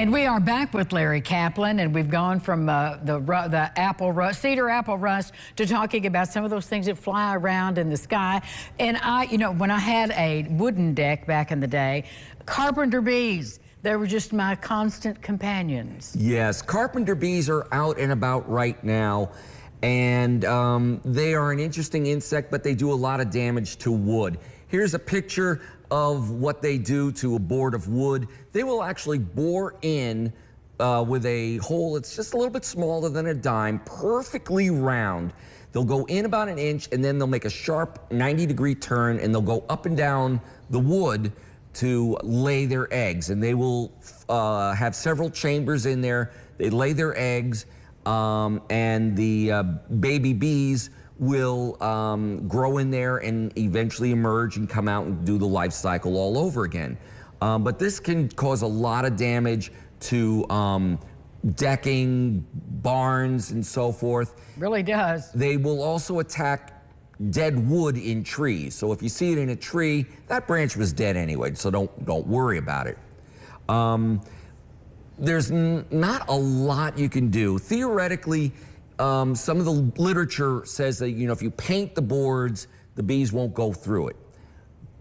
And we are back with Larry Kaplan, and we've gone from the apple rust, cedar apple rust, to talking about some of those things that fly around in the sky. And when I had a wooden deck back in the day, carpenter bees, they were just my constant companions. Yes, carpenter bees are out and about right now, and they are an interesting insect, but they do a lot of damage to wood. Here's a picture of what they do to a board of wood. They will actually bore in with a hole that's just a little bit smaller than a dime, perfectly round. They'll go in about an inch, and then they'll make a sharp 90-degree turn, and they'll go up and down the wood to lay their eggs. And they will have several chambers in there. They lay their eggs, and the baby bees will grow in there and eventually emerge and come out and do the life cycle all over again. But this can cause a lot of damage to decking, barns, and so forth. Really does. They will also attack dead wood in trees. So if you see it in a tree, that branch was dead anyway, so don't worry about it. There's not a lot you can do. Theoretically, some of the literature says that, if you paint the boards, the bees won't go through it.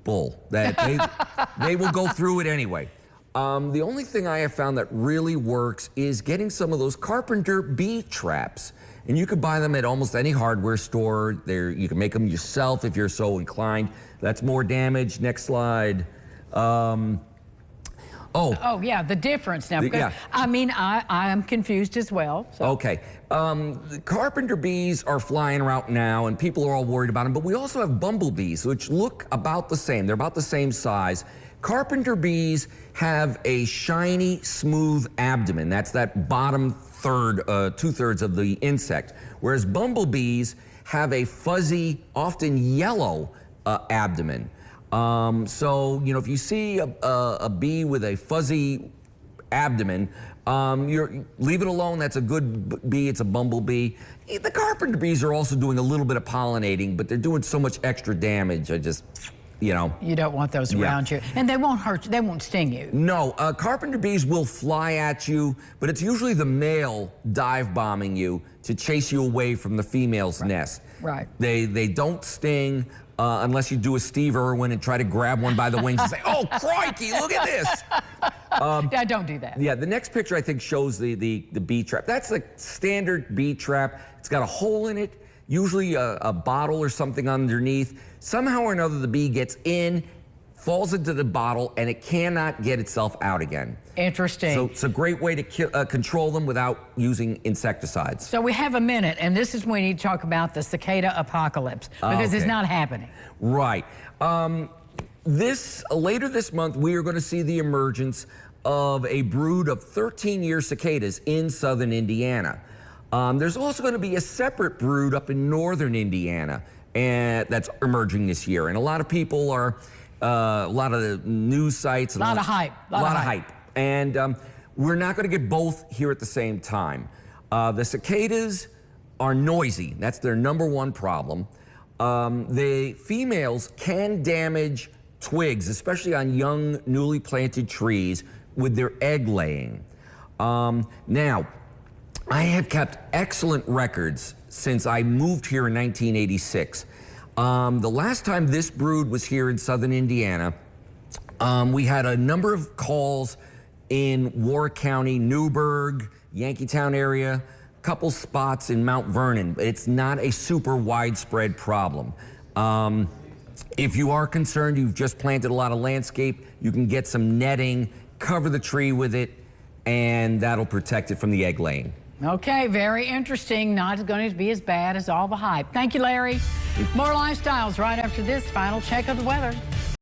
Bull. They will go through it anyway. The only thing I have found that really works is getting some of those carpenter bee traps. And you can buy them at almost any hardware store. You can make them yourself if you're so inclined. That's more damage. Next slide. Oh, yeah, the difference now. Because, I am confused as well. So. Okay. The carpenter bees are flying around now, and people are all worried about them. But we also have bumblebees, which look about the same. They're about the same size. Carpenter bees have a shiny, smooth abdomen. That's that bottom third, two-thirds of the insect. Whereas bumblebees have a fuzzy, often yellow abdomen. So, if you see a bee with a fuzzy abdomen, leave it alone. That's a good bee. It's a bumblebee. The carpenter bees are also doing a little bit of pollinating, but they're doing so much extra damage. You don't want those around you. And they won't hurt you. They won't sting you. No, carpenter bees will fly at you, but it's usually the male dive bombing you to chase you away from the female's nest. Right. They don't sting. Unless you do a Steve Irwin and try to grab one by the wings and say, "Oh, crikey, look at this." Yeah, don't do that. Yeah, the next picture I think shows the bee trap. That's the standard bee trap. It's got a hole in it, usually a bottle or something underneath. Somehow or another, the bee gets in, falls into the bottle, and it cannot get itself out again. Interesting. So it's a great way to control them without using insecticides. So we have a minute, and this is when we need to talk about the cicada apocalypse, because it's not happening. Right. Later this month, we are going to see the emergence of a brood of 13-year cicadas in southern Indiana. There's also going to be a separate brood up in northern Indiana, and that's emerging this year. And a lot of people are... a lot of the news sites. A lot of hype. A lot of hype. And we're not going to get both here at the same time. The cicadas are noisy. That's their #1 problem. The females can damage twigs, especially on young, newly planted trees, with their egg laying. Now, I have kept excellent records since I moved here in 1986. The last time this brood was here in southern Indiana, we had a number of calls in Warwick County, Newburgh, Yankeetown area, a couple spots in Mount Vernon. It's not a super widespread problem. If you are concerned, you've just planted a lot of landscape, you can get some netting, cover the tree with it, and that'll protect it from the egg laying. Okay, very interesting. Not going to be as bad as all the hype. Thank you, Larry. More lifestyles right after this final check of the weather.